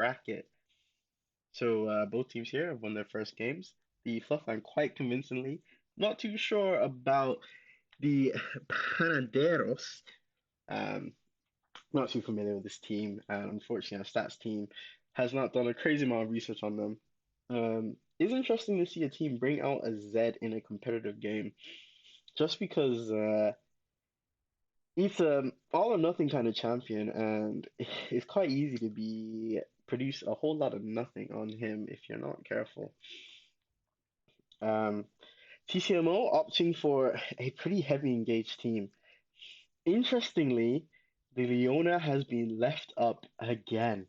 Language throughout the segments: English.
bracket. So both teams here have won their first games. The Fluff Fam quite convincingly. Not too sure about the Panaderos. Um, Not too familiar with this team, and unfortunately, our stats team has not done a crazy amount of research on them. It's interesting to see a team bring out a Z in a competitive game, just because it's a all or nothing kind of champion, and it's quite easy to be produce a whole lot of nothing on him if you're not careful. Um, TCMO opting for a pretty heavy engaged team. Interestingly, the Leona has been left up again,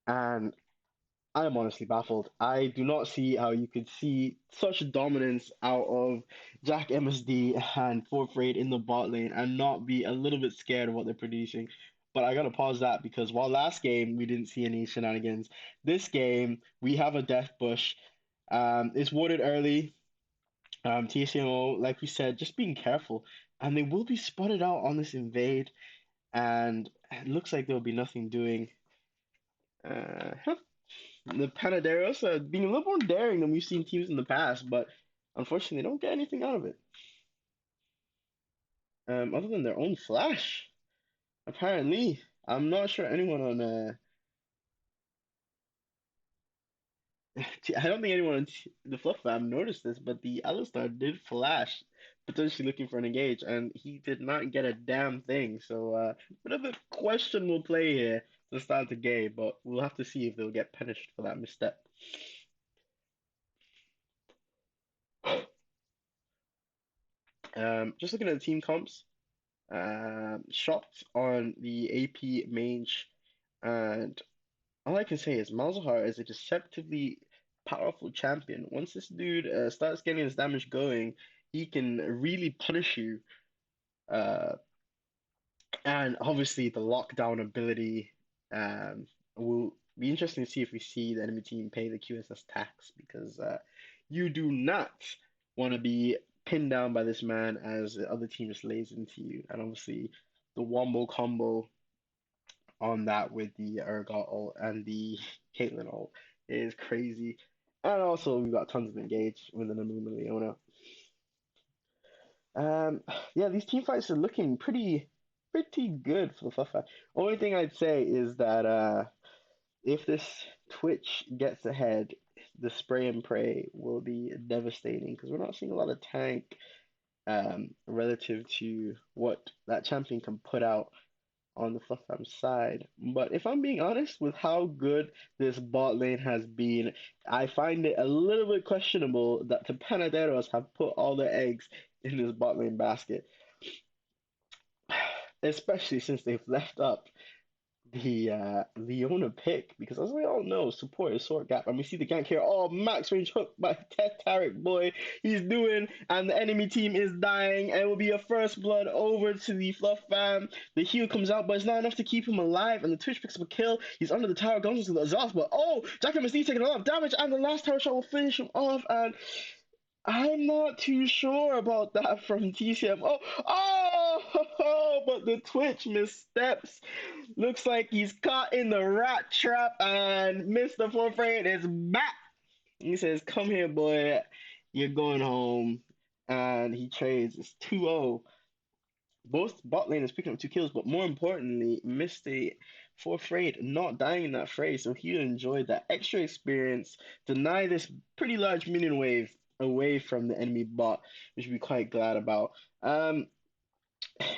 and I am honestly baffled. I do not see how you could see such dominance out of Jack MSD and Fourth Raid in the bot lane and not be a little bit scared of what they're producing. But I gotta pause that because while last game we didn't see any shenanigans, this game we have a death bush. It's warded early. TCMO, like we said, just being careful, and they will be spotted out on this invade, and it looks like there'll be nothing doing. Huh. The Panaderos are being a little more daring than we've seen teams in the past, but unfortunately, they don't get anything out of it. Other than their own flash, apparently. I'm not sure anyone on I don't think anyone on the Fluff Fam noticed this, but the Alistar did flash, potentially looking for an engage, and he did not get a damn thing. So, bit of a questionable play here to start the game, but we'll have to see if they'll get punished for that misstep. Just looking at the team comps, shocked on the AP mage, and all I can say is Malzahar is a deceptively powerful champion. Once this dude starts getting his damage going, he can really punish you. Uh, and obviously the lockdown ability will be interesting to see if we see the enemy team pay the QSS tax because you do not want to be pinned down by this man as the other team just lays into you. And obviously the wombo combo on that with the Urgot ult and the Caitlyn ult is crazy. And also we've got tons of engage with the Namu Leona. Um, yeah, these team fights are looking pretty good for the Fluff. Only thing I'd say is that if this Twitch gets ahead, the spray and pray will be devastating because we're not seeing a lot of tank relative to what that champion can put out on the Fluff Fam side. But if I'm being honest with how good this bot lane has been, I find it a little bit questionable that the Panaderos have put all their eggs in this bot lane basket, especially since they've left up the Leona pick because as we all know, support is short gap, and we see the gank here. Oh, max range hook by Tarek boy, he's doing, and the enemy team is dying, and it will be a first blood over to the Fluff Fam. The heal comes out, but it's not enough to keep him alive, and the Twitch picks up a kill. He's under the tower, goes into the exhaust, but oh, Jack MSD taking a lot of damage, and the last tower shot will finish him off, and I'm not too sure about that from TCM. But the Twitch missteps. Looks like he's caught in the rat trap, and Mr. Forfeit is back. He says, "Come here, boy. You're going home." And he trades. It's 2-0. Both bot lane is picking up two kills, but more importantly, Misty Forfeit not dying in that fray, so he enjoyed that extra experience, deny this pretty large minion wave away from the enemy bot, which we're quite glad about.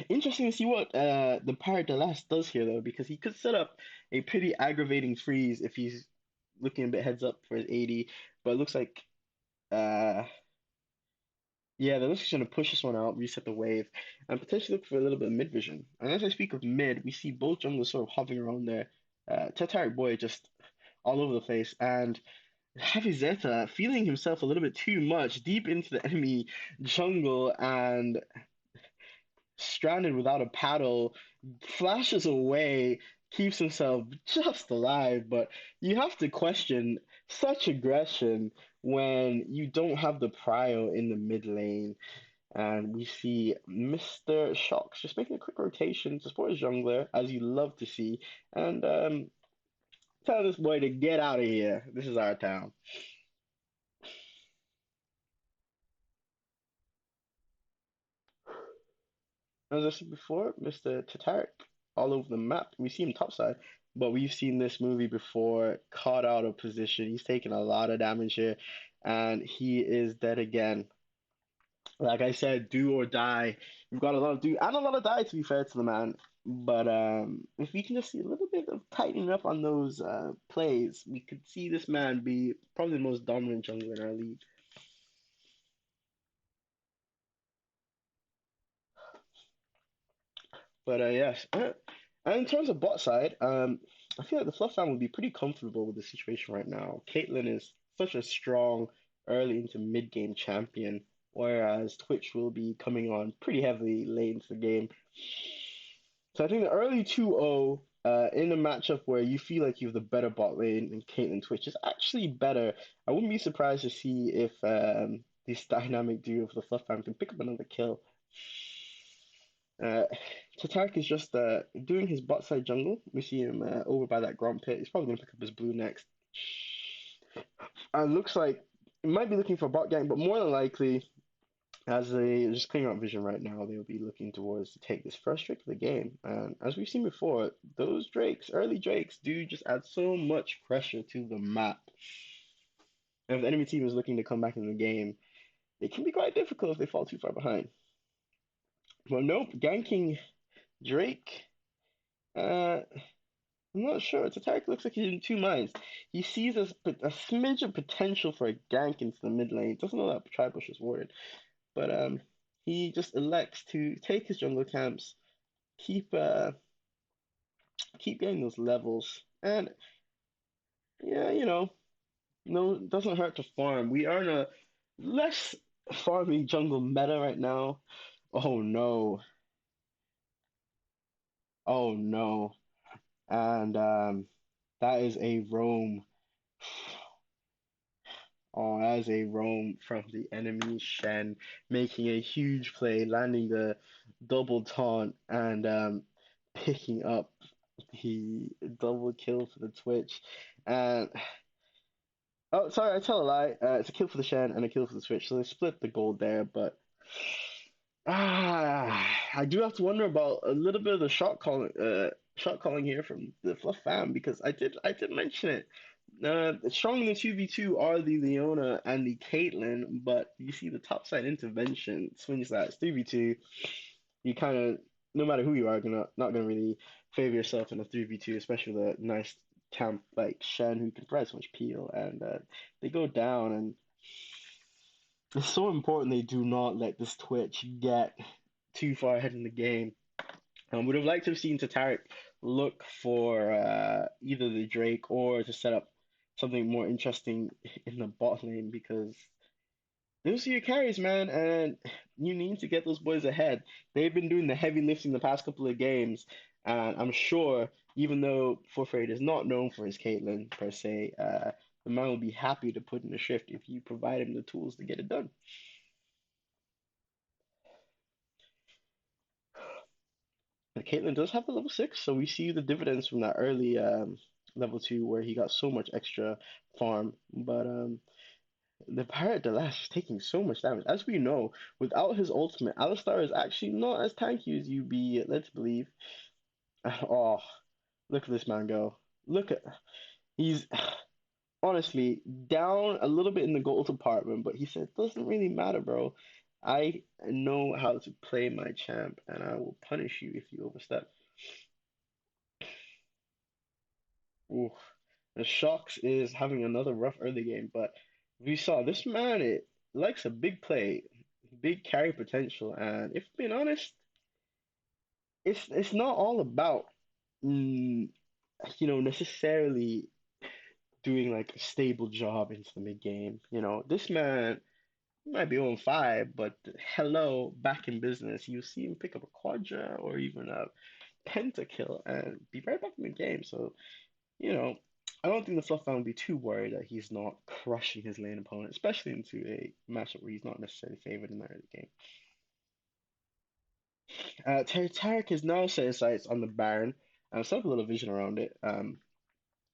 Interesting to see what the Pirate de Last does here though, because he could set up a pretty aggravating freeze if he's looking a bit heads up for his 80, but it looks like uh yeah, they're just going to push this one out, reset the wave, and potentially look for a little bit of mid vision. And as I speak of mid, we see both junglers sort of hovering around there. Tetaric Boy just all over the place, and Heavy Zeta feeling himself a little bit too much deep into the enemy jungle and stranded without a paddle, flashes away, keeps himself just alive. But you have to question such aggression when you don't have the prio in the mid lane. And we see Mr. Shocks just making a quick rotation to support his jungler, as you love to see. And Tell this boy to get out of here. This is our town. As I said before, Mr. Tatarik all over the map. We see him topside, but we've seen this movie before, caught out of position. He's taking a lot of damage here, and he is dead again. Like I said, do or die. We've got a lot of do and a lot of die to be fair to the man. But if we can just see a little bit of tightening up on those plays, we could see this man be probably the most dominant jungler in our league. But yes, and in terms of bot side, I feel like the Fluff Fam would be pretty comfortable with the situation right now. Caitlyn is such a strong early into mid game champion, whereas Twitch will be coming on pretty heavily late into the game. So I think the early 2-0 in a matchup where you feel like you have the better bot lane and Caitlyn Twitch is actually better. I wouldn't be surprised to see if this dynamic duo of the Fluff Fam can pick up another kill. Uh, Tatark is just doing his bot side jungle. We see him over by that Gromp pit. He's probably going to pick up his blue next. Looks like he might be looking for a bot gang, but more than likely, as they just clearing out vision right now, they'll be looking towards to take this first Drake of the game. And as we've seen before, those Drakes, early Drakes, do just add so much pressure to the map. And if the enemy team is looking to come back in the game, it can be quite difficult if they fall too far behind. But nope, ganking Drake. Uh, I'm not sure. Tatarek looks like he's in two minds. He sees a smidge of potential for a gank into the mid lane. Doesn't know that Tribush is warded, but he just elects to take his jungle camps, keep keep getting those levels, and yeah, no, it doesn't hurt to farm. We are in a less farming jungle meta right now. Oh no, oh no, and that is a roam. Oh, as a roam from the enemy Shen, making a huge play, landing the double taunt and picking up the double kill for the Twitch. And oh, sorry, I tell a lie. It's a kill for the Shen and a kill for the Twitch, so they split the gold there. But I do have to wonder about a little bit of the shot calling here from the Fluff Fam because I did mention it. Strong in the 2v2 are the Leona and the Caitlyn, but you see the topside intervention swings that it's 3v2. You kind of, no matter who you are, gonna not gonna really favor yourself in a 3v2, especially with a nice camp like Shen who can provide so much peel, and they go down, and it's so important they do not let this Twitch get too far ahead in the game. Would have liked to have seen Tatarik look for either the Drake or to set up something more interesting in the bot lane because those are your carries, man, and you need to get those boys ahead. They've been doing the heavy lifting the past couple of games, and I'm sure, even though Forfeit is not known for his Caitlyn per se, the man will be happy to put in a shift if you provide him the tools to get it done. But Caitlyn does have a level 6, so we see the dividends from that early level 2 where he got so much extra farm. But the Pirate Delash is taking so much damage. As we know, without his ultimate, Alistar is actually not as tanky as you'd be led to believe. Oh, look at this man go. Look at he's honestly down a little bit in the gold department, but he said, doesn't really matter, bro. I know how to play my champ, and I will punish you if you overstep. Oof. The Shocks is having another rough early game, but we saw this man, it likes a big play, big carry potential, and if being honest, it's not all about mm, necessarily doing like a stable job into the mid game. This man might be on 5, but hello, back in business. You see him pick up a quadra or even a pentakill and be right back in the game. So you know, I don't think the Fluff fan would be too worried that he's not crushing his lane opponent, especially into a matchup where he's not necessarily favored in the early game. Tarek has now set his sights on the Baron and set up a little vision around it.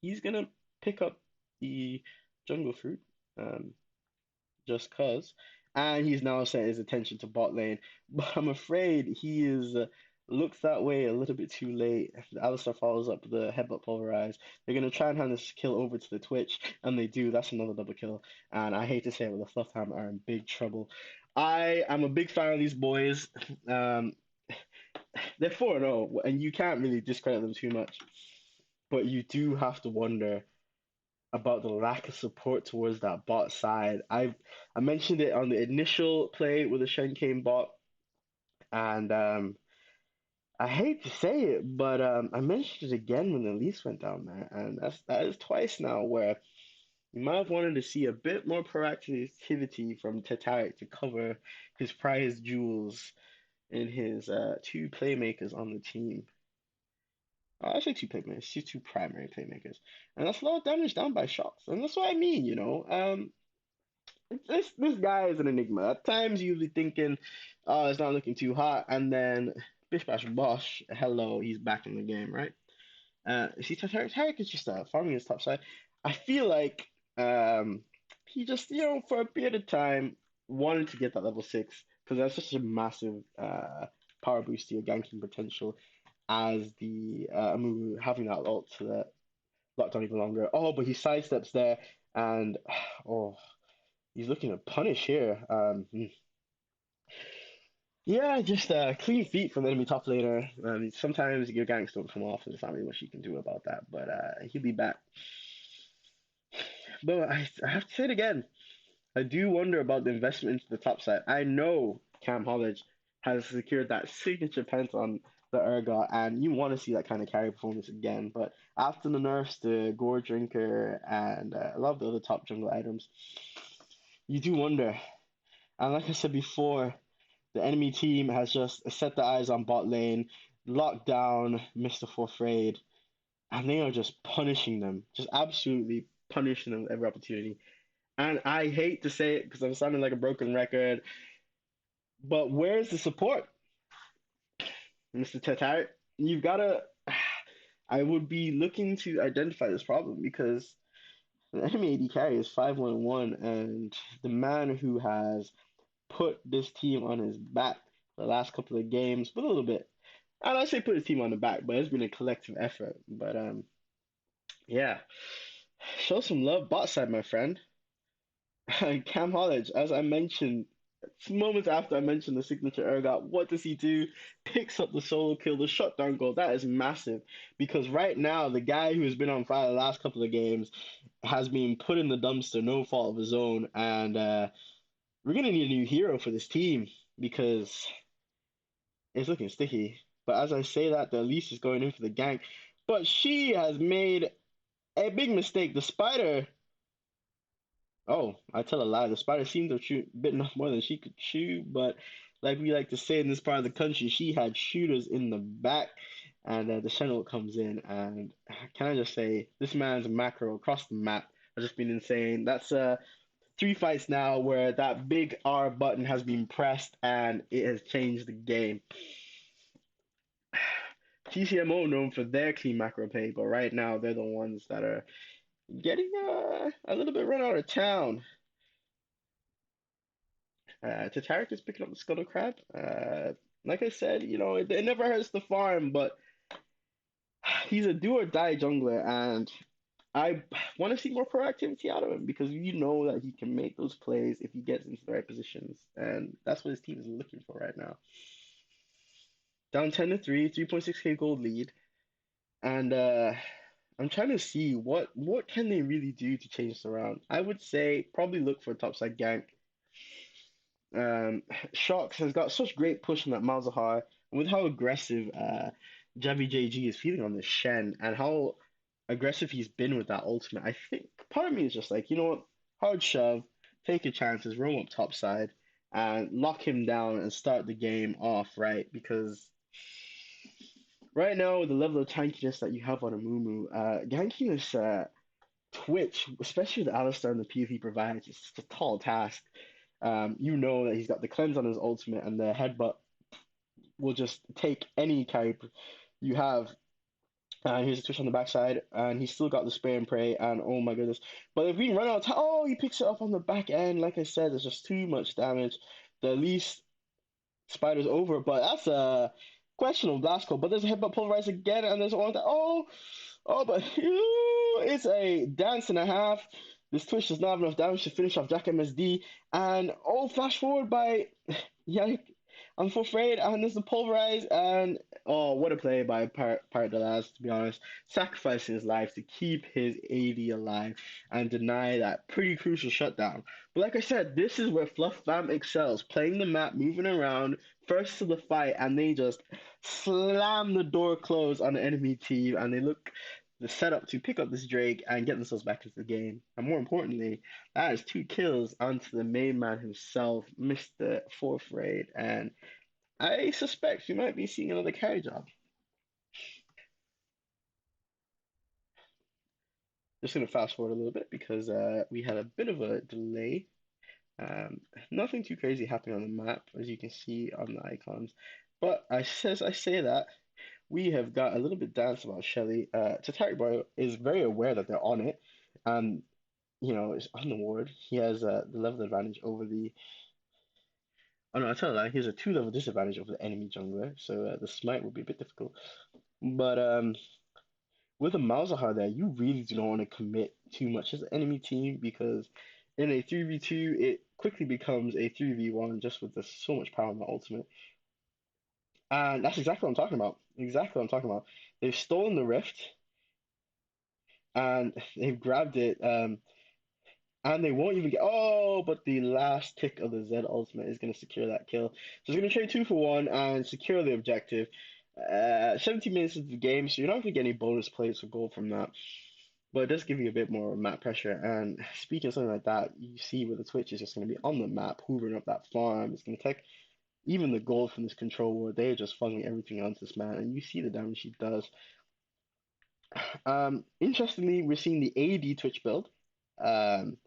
he's gonna pick up the jungle fruit. Um, just cause. And he's now set his attention to bot lane. But I'm afraid he is looks that way a little bit too late. Alistar follows up the headbutt pulverize. They're gonna try and hand this kill over to the Twitch, and they do. That's another double kill. And I hate to say it, but the Fluff Fam are in big trouble. I am a big fan of these boys. Um, they're 4-0, and you can't really discredit them too much. But you do have to wonder about the lack of support towards that bot side. I mentioned it on the initial play with the Shen bot, and I hate to say it, but I mentioned it again when the Leafs went down there, and that is twice now where you might have wanted to see a bit more proactive activity from Tatarik to cover his prized jewels in his two playmakers on the team. I say two playmakers, two primary playmakers, and that's a lot of damage down by shots, and that's what I mean, you know. This guy is an enigma. At times you'll be thinking, oh, it's not looking too hot, and then bish bash bosh, hello, he's back in the game, right? See, Tarek is just farming his top side. I feel like he just, for a period of time wanted to get that level 6 because that's such a massive power boost to your ganking potential as the Amumu having that ult to the locked on even longer. Oh, but he sidesteps there and oh, he's looking to punish here. Yeah, just clean feet from the enemy top laner. Sometimes your ganks don't come off, and there's not really much you can do about that. But he'll be back. But I have to say it again. I do wonder about the investment into the top side. I know Cam Hollage has secured that signature pent on the Urgot, and you want to see that kind of carry performance again. But after the nerfs to Gore Drinker and a lot of the other top jungle items, you do wonder. And like I said before, the enemy team has just set their eyes on bot lane, locked down Mr. Forfraid, and they are just punishing them, just absolutely punishing them with every opportunity. And I hate to say it because I'm sounding like a broken record, but where's the support, Mr. Tatar? You've got to. I would be looking to identify this problem because the enemy AD carry is 511, and the man who has put this team on his back the last couple of games, but a little bit. And I say put his team on the back, but it's been a collective effort. But yeah, show some love, bot side, my friend. Cam Hollage, as I mentioned, moments after I mentioned the signature Urgot, what does he do? Picks up the solo kill, the shutdown goal. That is massive because right now the guy who has been on fire the last couple of games has been put in the dumpster, no fault of his own, and we're gonna need a new hero for this team because it's looking sticky. But as I say that, the Elise is going in for the gank. But she has made a big mistake. The spider. Oh, I tell a lie. The spider seemed to have bitten off more than she could chew. But like we like to say in this part of the country, she had shooters in the back. And the Channel comes in. And can I just say, this man's macro across the map has just been insane. That's three fights now where that big R button has been pressed and it has changed the game. TCMO known for their clean macro play, but right now they're the ones that are getting a little bit run out of town. Tatarik is picking up the Scuttle Crab. Like I said, it never hurts the farm, but he's a do or die jungler, and I want to see more proactivity out of him because you know that he can make those plays if he gets into the right positions, and that's what his team is looking for right now. Down 10 to 3, 3.6k gold lead, and I'm trying to see what can they really do to change this around. I would say probably look for a topside gank. Um, Shox has got such great push on that Malzahar, and with how aggressive Javi JG is feeling on the Shen and how aggressive he's been with that ultimate, I think part of me is just like, you know what, hard shove, take your chances, roam up topside, and lock him down and start the game off right because right now with the level of tankiness that you have on a Mumu, ganking this Twitch, especially with Alistar and the PvP provides, it's just a tall task. You know that he's got the cleanse on his ultimate, and the headbutt will just take any carry you have. And here's a twitch on the backside, and he's still got the spray and pray, and oh my goodness. But if we run out of time, oh, he picks it up on the back end. Like I said, there's just too much damage. The least Spider's over, but that's a questionable blast call. But there's a headbutt pulverize again, and there's one that but it's a dance and a half. This Twitch does not have enough damage to finish off Jack MSD, and flash forward by Yannick. I'm so afraid, and there's the pulverize, and oh, what a play by Part de Laz, to be honest, sacrificing his life to keep his AD alive and deny that pretty crucial shutdown. But like I said, this is where Fluff Fam excels, playing the map, moving around, first to the fight, and they just slam the door closed on the enemy team, and they look the setup to pick up this Drake and get themselves back into the game. And more importantly, that is two kills onto the main man himself, Mr. Fourth Raid, and I suspect we might be seeing another carry job. Just gonna fast forward a little bit because we had a bit of a delay. Um, Nothing too crazy happening on the map, as you can see on the icons. But as I say that, we have got a little bit dance about Shelly. Tatari Boy is very aware that they're on it, and is on the ward. He has the level advantage over the. Oh no, I tell you that he has a two-level disadvantage over the enemy jungler, so the smite will be a bit difficult. But with a Malzahar there, you really do not want to commit too much as an enemy team because in a 3v2, it quickly becomes a 3v1 just with so much power in the ultimate. And that's exactly what I'm talking about. Exactly what I'm talking about. They've stolen the rift and they've grabbed it. And they won't even get. Oh, but the last tick of the Z ultimate is going to secure that kill. So it's going to trade 2 for 1 and secure the objective. 17 minutes into the game, so you're not going to get any bonus plays for gold from that. But it does give you a bit more map pressure. And speaking of something like that, you see where the Twitch is just going to be on the map, hoovering up that farm. It's going to take even the gold from this control ward. They're just funneling everything onto this man, and you see the damage he does. Interestingly, we're seeing the AD Twitch build, um,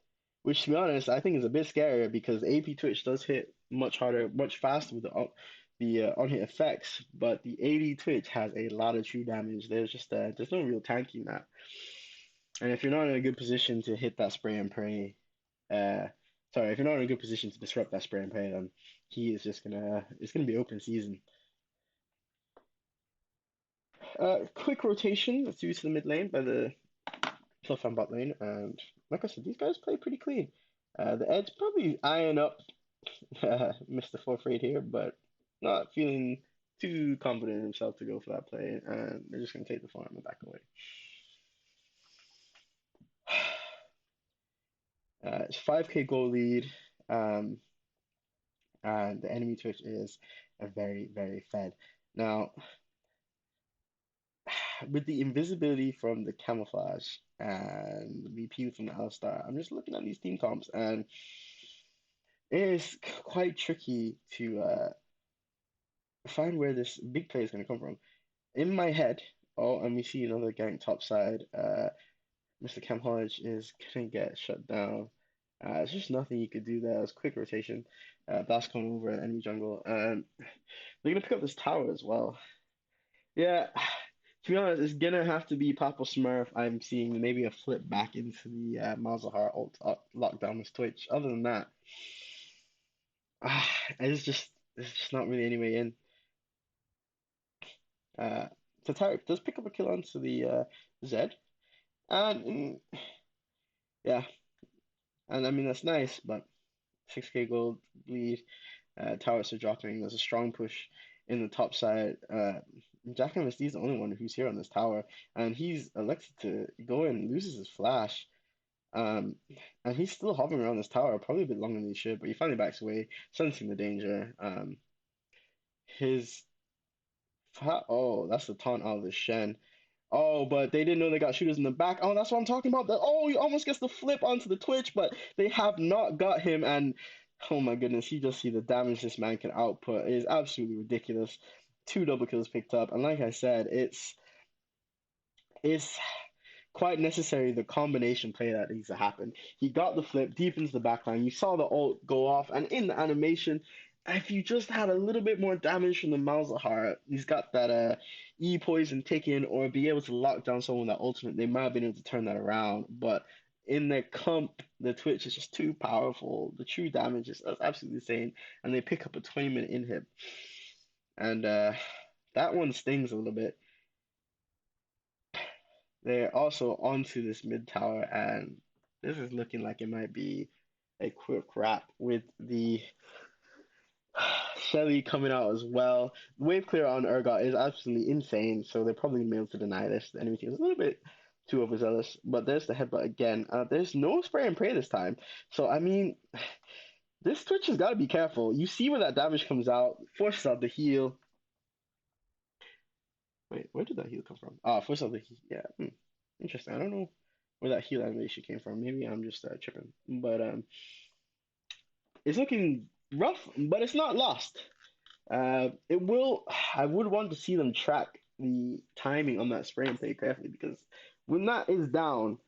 which to be honest, I think is a bit scarier because AP Twitch does hit much harder, much faster with the on hit effects, but the AD Twitch has a lot of true damage. There's no real tanking that, and if you're not in a good position to hit that spray and pray, uh, sorry, if you're not in a good position to disrupt that spray and pray, then he is just gonna it's gonna be open season. Quick rotation through to the mid lane by the Fluff Fam bot lane, and like I said, these guys play pretty clean. The Edge probably eyeing up Mr. Forfeit here, but not feeling too confident in himself to go for that play, and they're just going to take the farm and back away. It's 5k goal lead, um, and the enemy Twitch is a very fed. Now, with the invisibility from the camouflage and the VP from the Alistar, I'm just looking at these team comps, and it is quite tricky to find where this big play is going to come from. In my head, oh, and we see another gank top side. Mr. Cam Hodge is gonna get shut down. There's just nothing you could do there. It's quick rotation. Blast coming over at enemy jungle. They're gonna pick up this tower as well. Yeah, to be honest, it's gonna have to be Papa Smurf. I'm seeing maybe a flip back into the Malzahar ult lockdown with Twitch. Other than that, ah, it's just not really any way in. Uh, Tatarek does pick up a kill onto the Zed, and yeah, and I mean that's nice, but 6k gold lead, towers are dropping. There's a strong push in the top side. Jack MSD is the only one who's here on this tower, and he's elected to go in, loses his flash. Um, and he's still hovering around this tower, probably a bit longer than he should, but he finally backs away, sensing the danger. His oh, that's the taunt out of the Shen. Oh, but they didn't know they got shooters in the back. Oh, that's what I'm talking about. Oh, he almost gets the flip onto the Twitch, but they have not got him. And oh my goodness, you just see the damage this man can output. It is absolutely ridiculous. Two double kills picked up, and like I said, it's quite necessary the combination play that needs to happen. He got the flip deep into the backline. You saw the ult go off, and in the animation, if you just had a little bit more damage from the Malzahar, he's got that E poison taken or be able to lock down someone with that ultimate, they might have been able to turn that around. But in their clump, the Twitch is just too powerful. The true damage is absolutely insane, and they pick up a 20-minute inhib, and that one stings a little bit. They're also onto this mid tower, and this is looking like it might be a quick wrap with the Shelly coming out as well. Wave clear on Urgot is absolutely insane, so they're probably gonna be able to deny this. The enemy team is a little bit too overzealous, but there's the headbutt again. There's no spray and pray this time, so I mean, this Twitch has got to be careful. You see where that damage comes out, forces out the heal. Wait, where did that heal come from? Ah, forces out the heal. Yeah, interesting. I don't know where that heal animation came from. Maybe I'm just tripping, but it's looking rough, but it's not lost. It will. I would want to see them track the timing on that spray and play carefully because when that is down,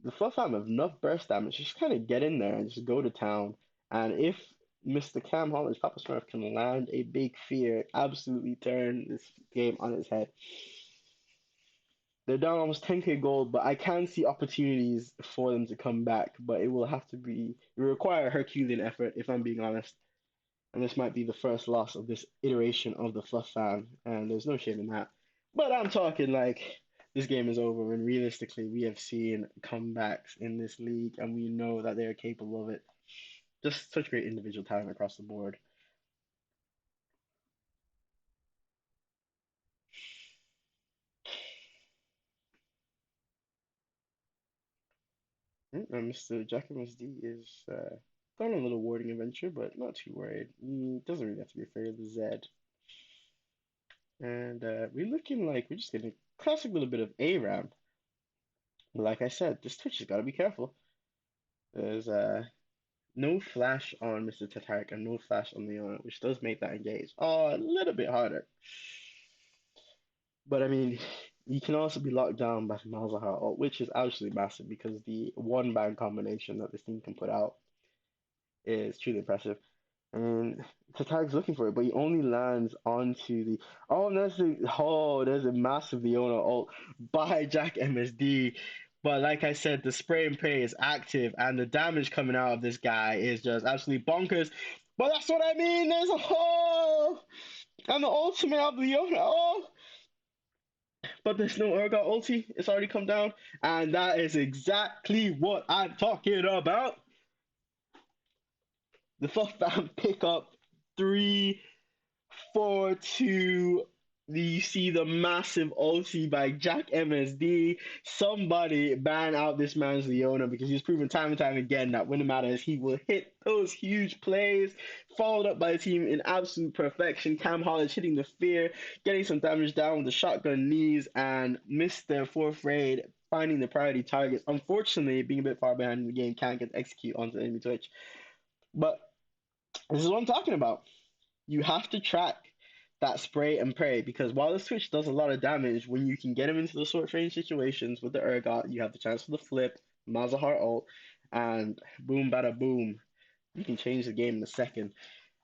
the Fluff Fam have enough burst damage. Just kind of get in there and just go to town. And if Mr. Cam Holland's Papa Smurf can land a big fear, absolutely turn this game on its head. They're down almost 10k gold, but I can see opportunities for them to come back. But it will have to be, it will require a Herculean effort, if I'm being honest. And this might be the first loss of this iteration of the Fluff Fam, and there's no shame in that. But I'm talking like this game is over, and realistically, we have seen comebacks in this league, and we know that they are capable of it. Just such great individual talent across the board. And Mr. Jack MSD is gone on a little warding adventure, but not too worried. He doesn't really have to be afraid of the Zed. And we're looking like we're just getting a classic little bit of ARAM. Like I said, this Twitch has got to be careful. There's no flash on Mr. Tatarik and no flash on Leona, which does make that engage a little bit harder. But I mean, you can also be locked down by the Malzahar ult, which is absolutely massive because the one bang combination that this team can put out is truly impressive. And Tatarik's looking for it, but he only lands onto the there's a massive Leona ult by Jack MSD. But like I said, the spray and pray is active, and the damage coming out of this guy is just absolutely bonkers. But that's what I mean. There's a hole, and the ultimate of Leona. Oh, but there's no Urgot ulti. It's already come down, and that is exactly what I'm talking about. The Fluff Fam pick up 3-4-2. You see the massive ulti by Jack MSD. Somebody ban out this man's Leona because he's proven time and time again that when it matters, he will hit those huge plays. Followed up by the team in absolute perfection. Cam Holland hitting the fear, getting some damage down with the shotgun knees, and Mr. Fourth Raid finding the priority targets. Unfortunately, being a bit far behind in the game, can't get execute onto the enemy Twitch. But this is what I'm talking about. You have to track that spray and pray because while the switch does a lot of damage, when you can get him into the short range situations with the Urgot, you have the chance for the flip, Mazahar ult, and boom, bada boom. You can change the game in a second.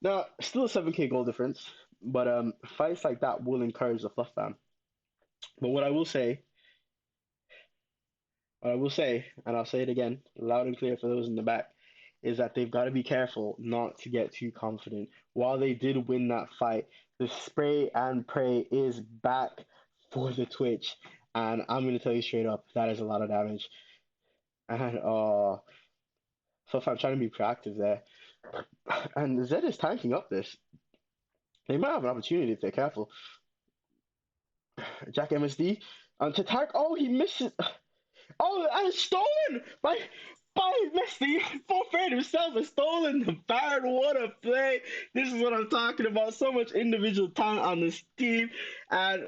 Now, still a 7k goal difference, but fights like that will encourage the Fluff Fam. But what I will say, and I'll say it again, loud and clear for those in the back, is that they've got to be careful not to get too confident. While they did win that fight, the spray and pray is back for the Twitch, and I'm gonna tell you straight up, that is a lot of damage. And so if I'm trying to be proactive there, and Zed is tanking up this, they might have an opportunity if they're careful. Jack MSD and Tatark, oh he misses. Oh, and it's stolen by Messi. Forfeit himself has stolen the Baron. What a play! This is what I'm talking about. So much individual talent on this team, and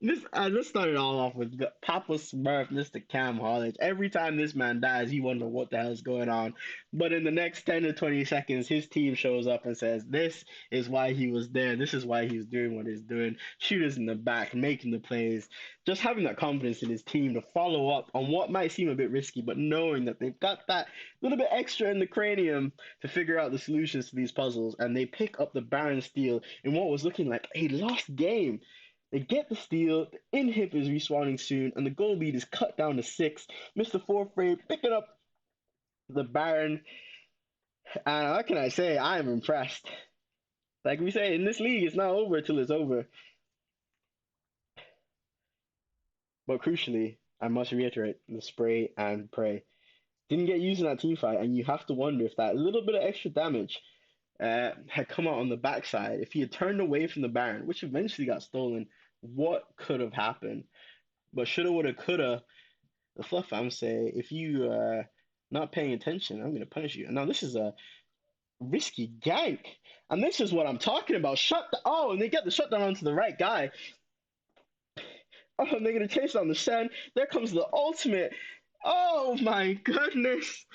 Let's start it all off with Papa Smurf, Mr. Cam Hollage. Every time this man dies, you wonder what the hell's going on. But in the next 10 to 20 seconds, his team shows up and says, "This is why he was there. This is why he's doing what he's doing. Shooters in the back, making the plays. Just having that confidence in his team to follow up on what might seem a bit risky, but knowing that they've got that little bit extra in the cranium to figure out the solutions to these puzzles. And they pick up the Baron steal in what was looking like a lost game. They get the steal, the inhib is respawning soon, and the goal lead is cut down to six. Mr. Forfrey picking up the Baron, and what can I say? I am impressed. Like we say, in this league, it's not over till it's over. But crucially, I must reiterate, the spray and pray didn't get used in that team fight, and you have to wonder if that little bit of extra damage had come out on the backside. If he had turned away from the Baron, which eventually got stolen, what could have happened? But shoulda, woulda, coulda. The Fluff Fam say, if you not paying attention, I'm gonna punish you. And now this is a risky gank, and this is what I'm talking about. Shut the oh, and they get the shutdown onto the right guy. Oh, and they're gonna chase down the Shen. There comes the ultimate. Oh my goodness.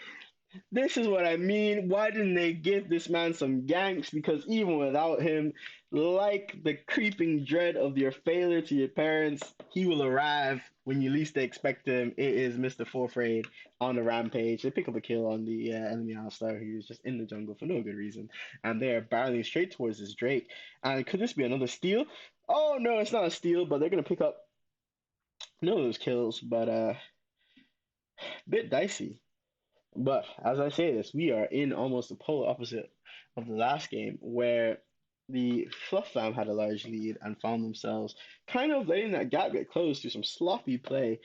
This is what I mean. Why didn't they give this man some ganks? Because even without him, like the creeping dread of your failure to your parents, he will arrive when you least expect him. It is Mr. Forfraid on the rampage. They pick up a kill on the enemy All-Star who is just in the jungle for no good reason. And they are barreling straight towards this Drake. And could this be another steal? Oh no, it's not a steal, but they're going to pick up no of those kills, but bit dicey. But as I say this, we are in almost the polar opposite of the last game, where the Fluff Fam had a large lead and found themselves kind of letting that gap get closed through some sloppy play,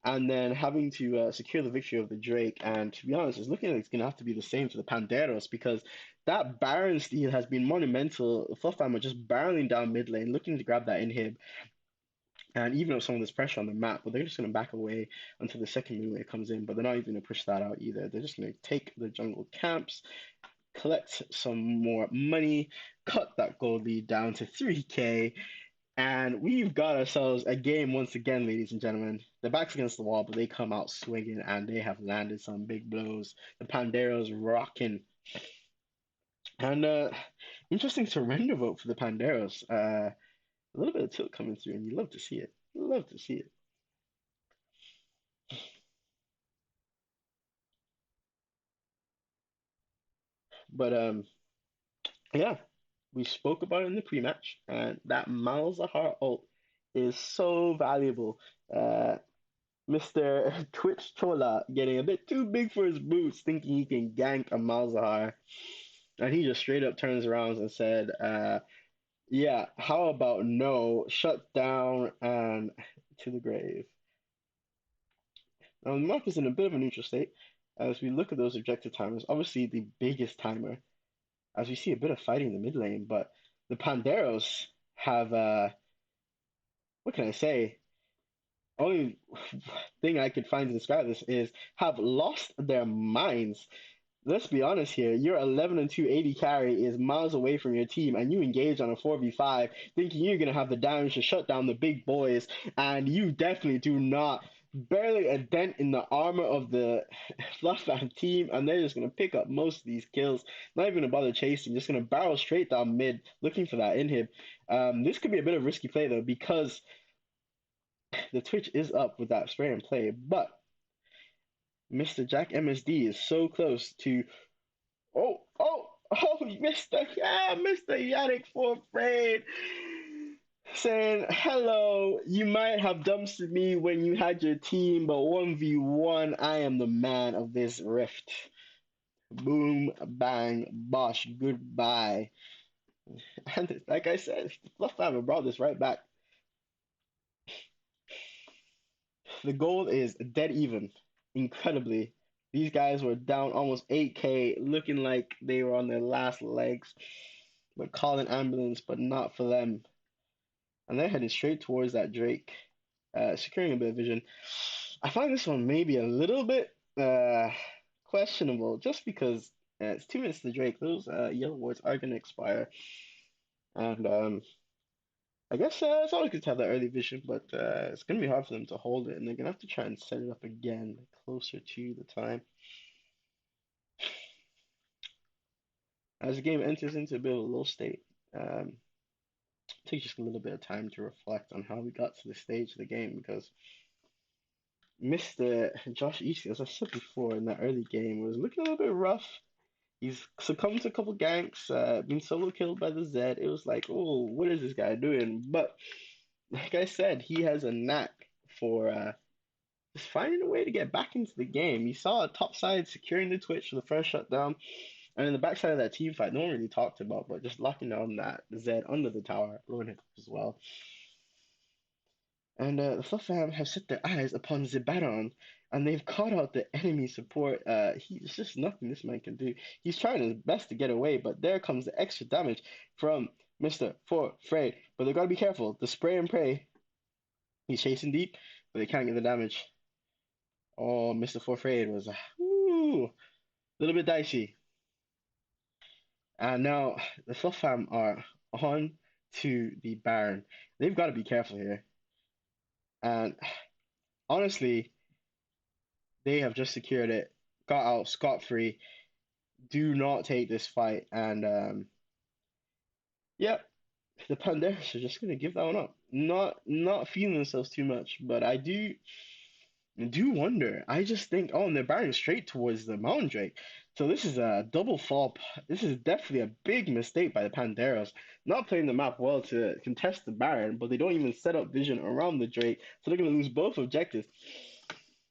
and then having to secure the victory of the Drake. And to be honest, it's looking like it's going to have to be the same for the Panderos because that Baron steal has been monumental. The Fluff Fam are just barreling down mid lane, looking to grab that inhib and even with some of this pressure on the map, but they're just going to back away until the second mid wave comes in. But they're not even going to push that out either. They're just going to take the jungle camps, collect some more money, cut that gold lead down to 3K, and we've got ourselves a game once again, ladies and gentlemen. The back's against the wall, but they come out swinging and they have landed some big blows. The Panderos rocking. And interesting surrender vote for the Panderos. A little bit of tilt coming through, and you love to see it. Love to see it. But yeah, we spoke about it in the pre-match, and that Malzahar ult is so valuable. Uh, Mr. Twitch Chola getting a bit too big for his boots, thinking he can gank a Malzahar, and he just straight up turns around and said, "Yeah, how about no? Shut down and to the grave." Now the map is in a bit of a neutral state as we look at those objective timers. Obviously, the biggest timer as we see a bit of fighting in the mid lane, but the Panderos have what can I say? Only thing I could find to describe this is have lost their minds. Let's be honest here. Your 11 and 2 80 carry is miles away from your team, and you engage on a 4v5 thinking you're going to have the damage to shut down the big boys, and you definitely do not. Barely a dent in the armor of the Fluff Fam team, and they're just going to pick up most of these kills. Not even going to bother chasing, just going to barrel straight down mid, looking for that inhib. This could be a bit of risky play, though, because the Twitch is up with that spray and play, but Mr. Jack MSD is so close to oh, Mr. Yannick for afraid saying, hello, you might have dumpstered me when you had your team, but 1v1, I am the man of this rift. Boom, bang, bosh, goodbye. And like I said, Fluff Fiber brought this right back. The goal is dead even, incredibly. These guys were down almost 8K, looking like they were on their last legs. But call an ambulance, but not for them. And they're heading straight towards that Drake, securing a bit of vision. I find this one maybe a little bit questionable, just because it's 2 minutes to Drake. Those yellow wards are going to expire. And I guess it's always good to have that early vision, but it's gonna be hard for them to hold it, and they're gonna have to try and set it up again closer to the time. As the game enters into a bit of a low state, take just a little bit of time to reflect on how we got to the stage of the game because Mr. Josh Easy, as I said before in that early game, was looking a little bit rough. He's succumbed to a couple ganks, been solo killed by the Zed. It was like, oh, what is this guy doing? But like I said, he has a knack for just finding a way to get back into the game. You saw a top side securing the Twitch for the first shutdown, and in the backside of that team fight, no one really talked about, but just locking down that Zed under the tower, blowing it up as well. And the Fluff Fam have set their eyes upon Zibaron, and they've caught out the enemy support. He's just nothing this man can do. He's trying his best to get away, but there comes the extra damage from Mr. For Frey. But they gotta be careful. The spray and pray. He's chasing deep, but they can't get the damage. Oh, Mr. For Frey was a little bit dicey. And now the Fluff Fam are on to the Baron. They've got to be careful here. And honestly, they have just secured it, got out scot-free. Do not take this fight. And yeah, the Panderos are just gonna give that one up. Not feeling themselves too much, but I do wonder. I just think, oh, and they're barreling straight towards the Mountain Drake. So this is a double fall. This is definitely a big mistake by the Panderos. Not playing the map well to contest the Baron, but they don't even set up vision around the Drake, so they're gonna lose both objectives.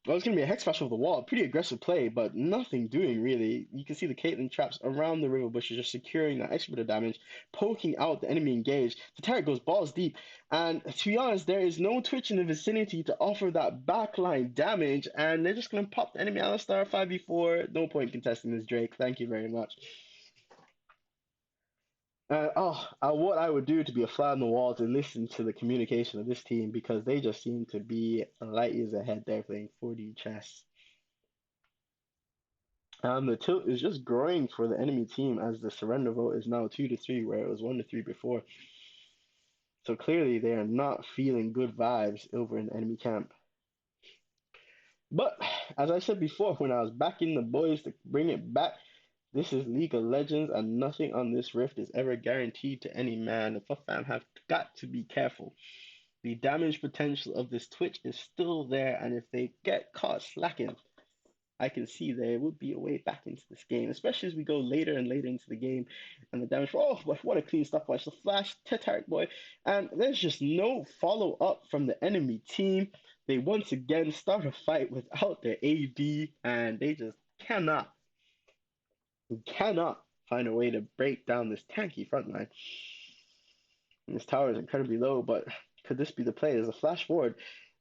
Well, it's going to be a hex smash over the wall. Pretty aggressive play, but nothing doing really. You can see the Caitlyn traps around the river bushes just securing that extra bit of damage, poking out the enemy engaged. The turret goes balls deep, and to be honest, there is no Twitch in the vicinity to offer that backline damage, and they're just going to pop the enemy Alistar 5v4. No point contesting this Drake. Thank you very much. What I would do to be a fly on the wall to listen to the communication of this team because they just seem to be light years ahead. They're playing 4D chess. The tilt is just growing for the enemy team as the surrender vote is now 2-3, where it was 1-3 before. So clearly they are not feeling good vibes over in the enemy camp. But as I said before, when I was backing the boys to bring it back, this is League of Legends, and nothing on this rift is ever guaranteed to any man. The Fluff Fam have got to be careful. The damage potential of this Twitch is still there, and if they get caught slacking, I can see there would be a way back into this game, especially as we go later and later into the game. And the damage, oh, what a clean stopwatch. The flash, Tetarek boy. And there's just no follow up from the enemy team. They once again start a fight without their AD, and they just cannot find a way to break down this tanky front line. And this tower is incredibly low, but could this be the play? There's a flash forward.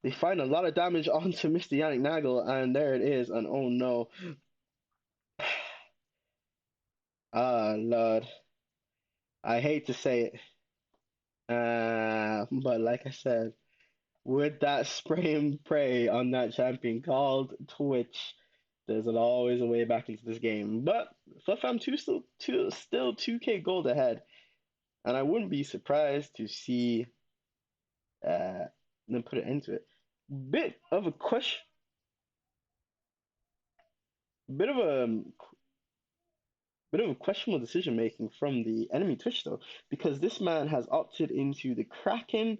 They find a lot of damage onto Mr. Yannick Nagel, and there it is. And oh no. Ah, Lord. I hate to say it, but like I said, with that spray and pray on that champion called Twitch, there's always a way back into this game. But Fluff Fam 2 still 2K gold ahead, and I wouldn't be surprised to see uh, them put an end to it. Bit of a question, bit of a bit of a questionable decision making from the enemy Twitch though, because this man has opted into the Kraken,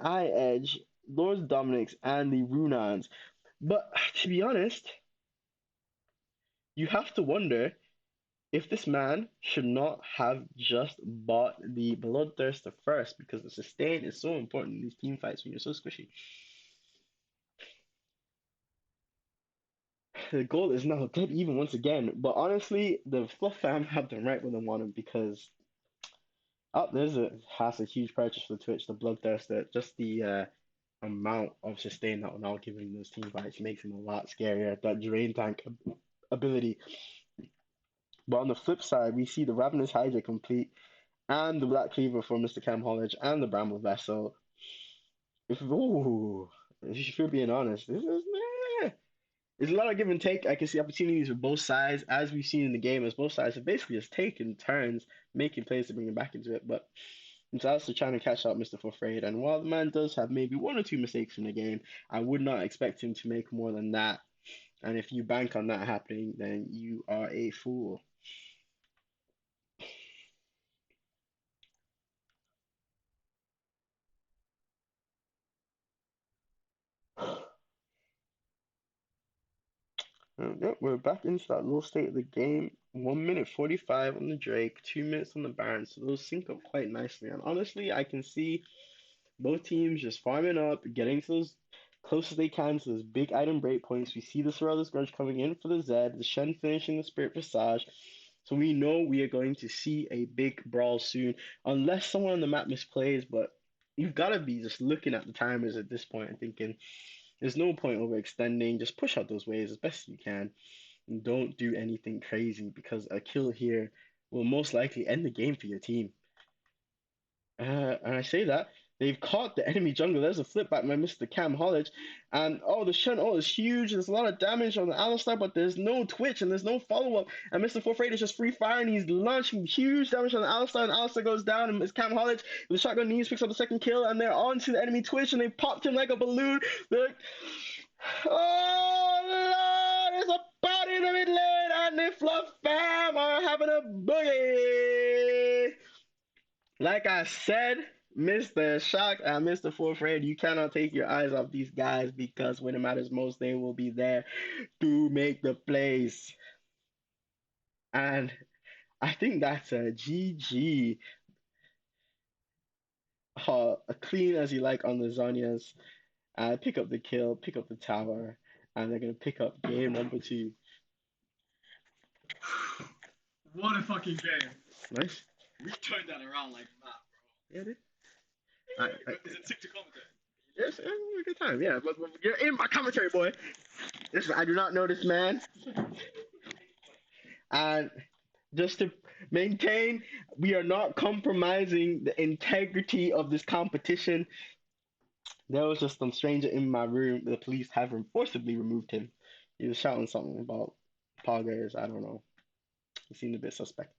Eye Edge, Lord Dominic's, and the Runans. But to be honest, you have to wonder if this man should not have just bought the Bloodthirster first, because the sustain is so important in these team fights when you're so squishy. The goal is now dead even once again, but honestly, the Fluff Fam have them right where they want them because there's a huge purchase for the Twitch, the Bloodthirster, just the amount of sustain that we're now giving those team fights makes him a lot scarier. That drain tank ability. But on the flip side, we see the Ravenous Hydra complete and the Black Cleaver for Mr. Cam Hollage and the Bramble Vessel. If you're being honest, this is there's a lot of give and take. I can see opportunities for both sides, as we've seen in the game, as both sides have basically just taken turns making plays to bring it back into it. But And so that's trying to catch up Mr. Forfade. And while the man does have maybe one or two mistakes in the game, I would not expect him to make more than that. And if you bank on that happening, then you are a fool. Yep, we're back into that low state of the game. 1 minute 45 on the Drake, 2 minutes on the Baron. So those sync up quite nicely. And honestly, I can see both teams just farming up, getting to those close as they can to those big item breakpoints. We see the Sorrellis Grudge coming in for the Zed, the Shen finishing the Spirit Visage. So we know we are going to see a big brawl soon, unless someone on the map misplays. But you've got to be just looking at the timers at this point and thinking, there's no point overextending. Just push out those waves as best you can. And don't do anything crazy because a kill here will most likely end the game for your team. And I say that they've caught the enemy jungle. There's a flip back by Mr. Cam Hollage. And oh, the Shen ult is huge. There's a lot of damage on the Alistar, but there's no twitch and there's no follow up. And Mr. Forfeit is just free firing. He's launching huge damage on the Alistar, and Alistar goes down. And Mr. Cam Hollage with the shotgun knees picks up the second kill, and they're on to the enemy twitch, and they popped him like a balloon. They're like, oh, Lord, there's a body in the mid lane, and the Fluff Fam are having a boogie. Like I said, Mr. Shock and Mr. Forfred, you cannot take your eyes off these guys because when it matters most, they will be there to make the plays. And I think that's a GG. Clean as you like on the Zonias. Pick up the kill, pick up the tower, and they're going to pick up game number two. What a fucking game. Nice. We turned that around like that, Yeah, dude. bro. Is it sick to commentate? Yes, a good time. Yeah, but you're in my commentary, boy. Listen, I do not know this man. And just to maintain, we are not compromising the integrity of this competition. There was just some stranger in my room. The police have forcibly removed him. He was shouting something about poggers. I don't know. He seemed a bit suspect.